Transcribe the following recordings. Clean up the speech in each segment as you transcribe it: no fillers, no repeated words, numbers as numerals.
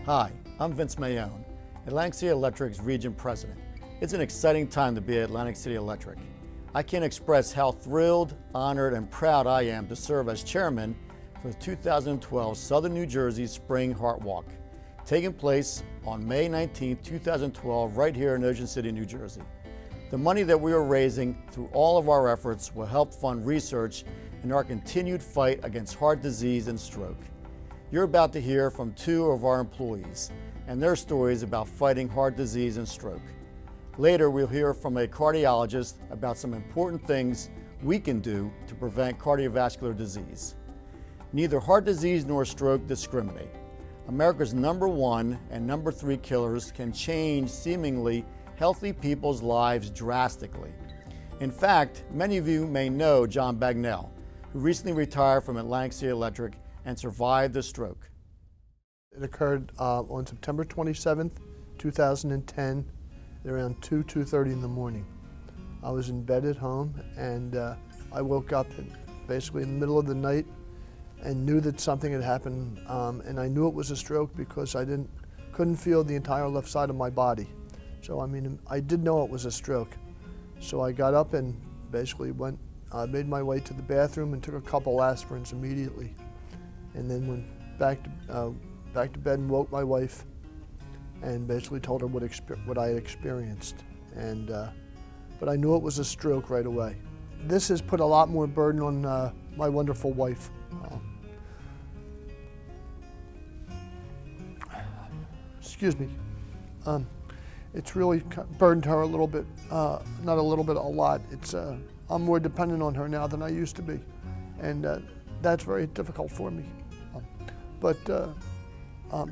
Hi, I'm Vince Maione, Atlantic City Electric's Region President. It's an exciting time to be at Atlantic City Electric. I can't express how thrilled, honored, and proud I am to serve as chairman for the 2012 Southern New Jersey Spring Heart Walk, taking place on May 19, 2012, right here in Ocean City, New Jersey. The money that we are raising through all of our efforts will help fund research in our continued fight against heart disease and stroke. You're about to hear from two of our employees and their stories about fighting heart disease and stroke. Later, we'll hear from a cardiologist about some important things we can do to prevent cardiovascular disease. Neither heart disease nor stroke discriminate. America's #1 and #3 killers can change seemingly healthy people's lives drastically. In fact, many of you may know John Bagnell, who recently retired from Atlantic City Electric and survived a stroke. It occurred on September 27th, 2010, at around 2:30 in the morning. I was in bed at home, and I woke up basically in the middle of the night and knew that something had happened, and I knew it was a stroke because I couldn't feel the entire left side of my body. So I did know it was a stroke. So I got up and basically made my way to the bathroom and took a couple aspirins immediately, and then went back to bed and woke my wife and basically told her what I had experienced. But I knew it was a stroke right away. This has put a lot more burden on my wonderful wife. Excuse me. It's really burdened her a little bit, not a little bit, a lot. I'm more dependent on her now than I used to be, and that's very difficult for me. But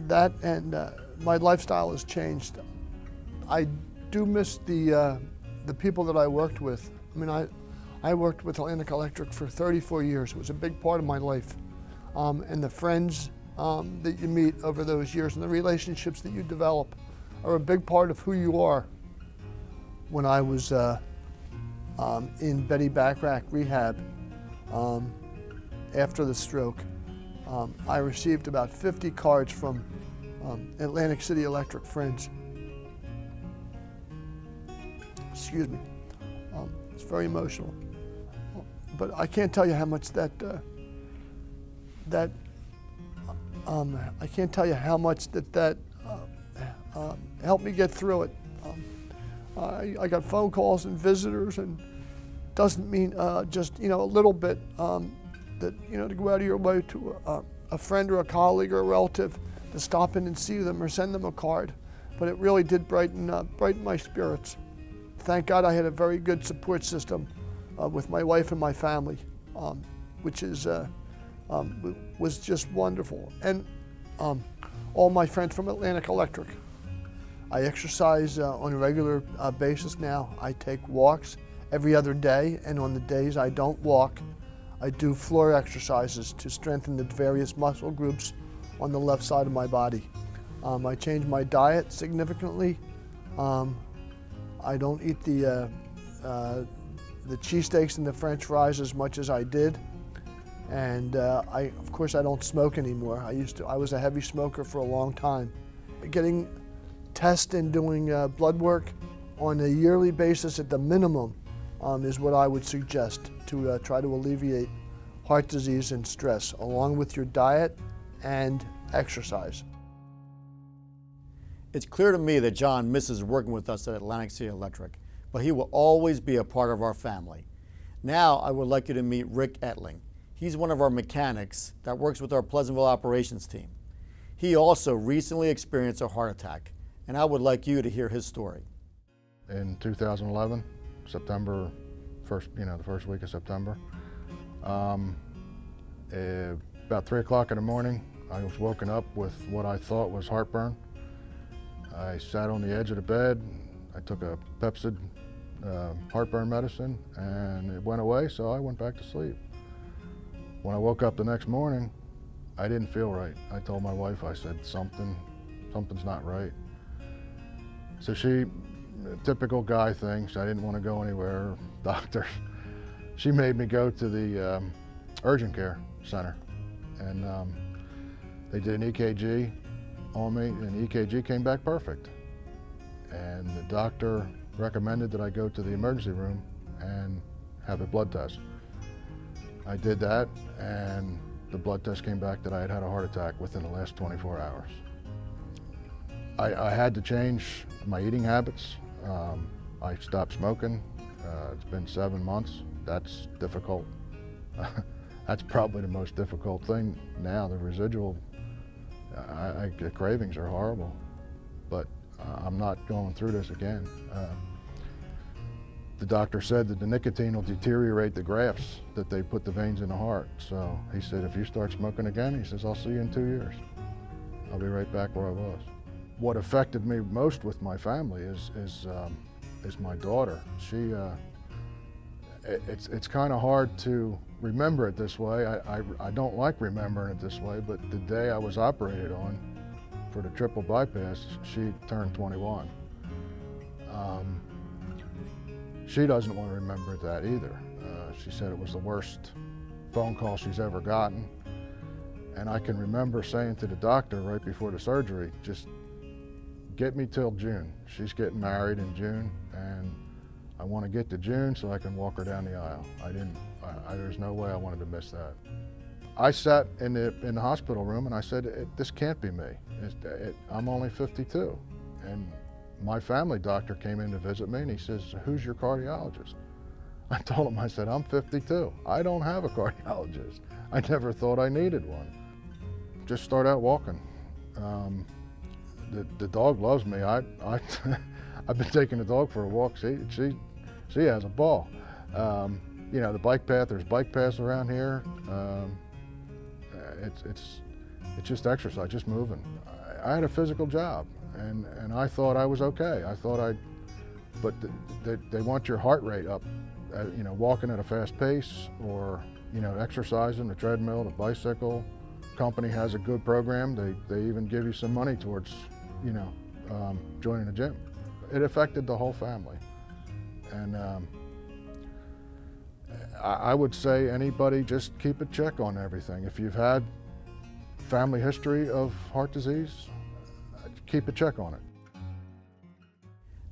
that and my lifestyle has changed. I do miss the people that I worked with. I worked with Atlantic Electric for 34 years. It was a big part of my life. And the friends that you meet over those years and the relationships that you develop are a big part of who you are. When I was in Betty Backrack rehab after the stroke, I received about 50 cards from Atlantic City Electric friends. Excuse me. It's very emotional. But I can't tell you how much I can't tell you how much that helped me get through it. I got phone calls and visitors, and doesn't mean just a little bit that to go out of your way to a friend or a colleague or a relative to stop in and see them or send them a card, but it really did brighten my spirits. Thank God I had a very good support system with my wife and my family, which was just wonderful. And all my friends from Atlantic Electric. I exercise on a regular basis now. I take walks every other day, and on the days I don't walk, I do floor exercises to strengthen the various muscle groups on the left side of my body. I changed my diet significantly. I don't eat the cheesesteaks and the French fries as much as I did. And of course, I don't smoke anymore. I was a heavy smoker for a long time. Getting tests and doing blood work on a yearly basis at the minimum is what I would suggest to try to alleviate heart disease and stress, along with your diet and exercise. It's clear to me that John misses working with us at Atlantic City Electric, but he will always be a part of our family. Now I would like you to meet Rick Etling. He's one of our mechanics that works with our Pleasantville operations team. He also recently experienced a heart attack, and I would like you to hear his story. In 2011, September, the first week of September, about 3 o'clock in the morning, I was woken up with what I thought was heartburn. I sat on the edge of the bed. I took a Pepsid heartburn medicine, and it went away, so I went back to sleep. When I woke up the next morning, I didn't feel right. I told my wife, I said, something's not right. So she, typical guy thing, I didn't want to go anywhere, doctor. She made me go to the urgent care center, and they did an EKG, on me, and EKG came back perfect. And the doctor recommended that I go to the emergency room and have a blood test. I did that, and the blood test came back that I had had a heart attack within the last 24 hours. I had to change my eating habits. I stopped smoking. It's been 7 months. That's difficult. That's probably the most difficult thing now. The residual, the cravings are horrible, but I'm not going through this again. The doctor said that the nicotine will deteriorate the grafts that they put the veins in the heart. So he said, if you start smoking again, he says, I'll see you in 2 years. I'll be right back where I was. What affected me most with my family is my daughter. It's kind of hard to remember it this way. I don't like remembering it this way, but the day I was operated on for the triple bypass, she turned 21. She doesn't want to remember that either. She said it was the worst phone call she's ever gotten. And I can remember saying to the doctor right before the surgery, just get me till June. She's getting married in June, and I want to get to June so I can walk her down the aisle. There's no way I wanted to miss that. I sat in the hospital room and I said, this can't be me. I'm only 52. And my family doctor came in to visit me and he says, who's your cardiologist? I told him, I said, I'm 52. I don't have a cardiologist. I never thought I needed one. Just start out walking. The dog loves me. I've been taking the dog for a walk. She has a ball. You know, the bike path, there's bike paths around here. It's just exercise, just moving. I had a physical job, and I thought I was okay. But they want your heart rate up, you know, walking at a fast pace, or, you know, exercising, the treadmill, the bicycle. Company has a good program. They even give you some money towards, you know, joining a gym. It affected the whole family. And I would say anybody, just keep a check on everything. If you've had family history of heart disease, keep a check on it.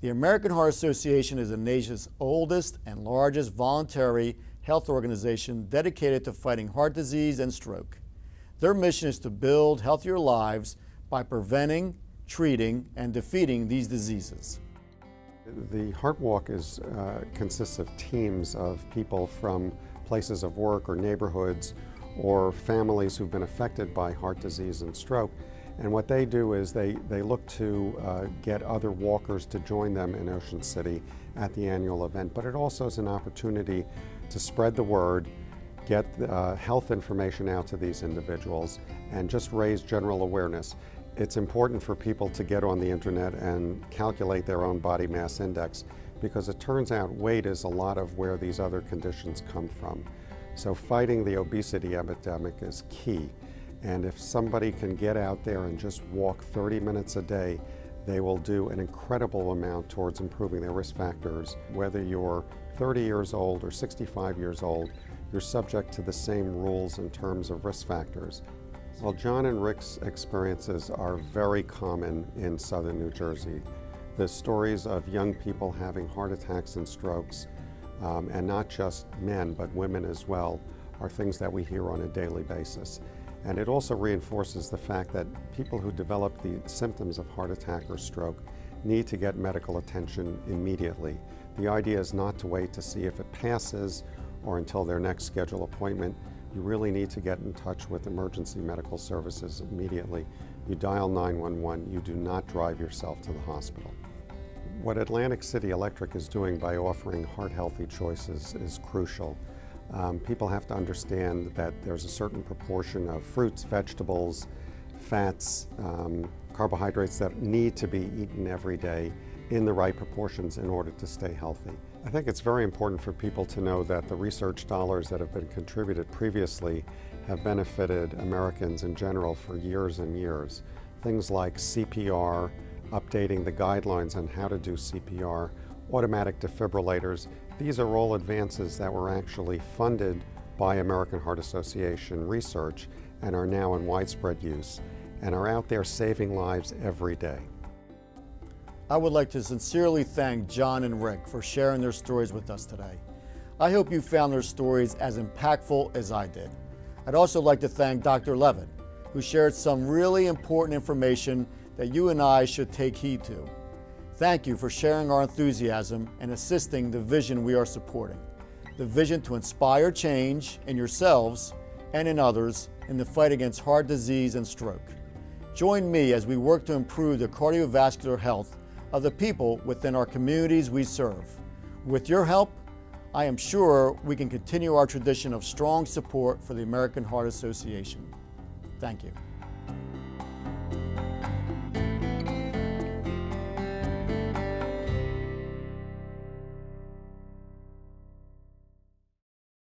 The American Heart Association is the nation's oldest and largest voluntary health organization dedicated to fighting heart disease and stroke. Their mission is to build healthier lives by preventing, treating, and defeating these diseases. The Heart Walk consists of teams of people from places of work or neighborhoods or families who've been affected by heart disease and stroke. And what they do is they look to get other walkers to join them in Ocean City at the annual event. But it also is an opportunity to spread the word, get health information out to these individuals, and just raise general awareness. It's important for people to get on the internet and calculate their own body mass index, because it turns out weight is a lot of where these other conditions come from. So fighting the obesity epidemic is key. And if somebody can get out there and just walk 30 minutes a day, they will do an incredible amount towards improving their risk factors. Whether you're 30 years old or 65 years old, you're subject to the same rules in terms of risk factors. Well, John and Rick's experiences are very common in southern New Jersey. The stories of young people having heart attacks and strokes, and not just men, but women as well, are things that we hear on a daily basis. And it also reinforces the fact that people who develop the symptoms of heart attack or stroke need to get medical attention immediately. The idea is not to wait to see if it passes or until their next scheduled appointment. You really need to get in touch with emergency medical services immediately. You dial 911, you do not drive yourself to the hospital. What Atlantic City Electric is doing by offering heart-healthy choices is crucial. People have to understand that there's a certain proportion of fruits, vegetables, fats, carbohydrates that need to be eaten every day in the right proportions in order to stay healthy. I think it's very important for people to know that the research dollars that have been contributed previously have benefited Americans in general for years and years. Things like CPR, updating the guidelines on how to do CPR, automatic defibrillators. These are all advances that were actually funded by American Heart Association research and are now in widespread use. and are out there saving lives every day. I would like to sincerely thank John and Rick for sharing their stories with us today. I hope you found their stories as impactful as I did. I'd also like to thank Dr. Levitt, who shared some really important information that you and I should take heed to. Thank you for sharing our enthusiasm and assisting the vision we are supporting. The vision to inspire change in yourselves and in others in the fight against heart disease and stroke. Join me as we work to improve the cardiovascular health of the people within our communities we serve. With your help, I am sure we can continue our tradition of strong support for the American Heart Association. Thank you.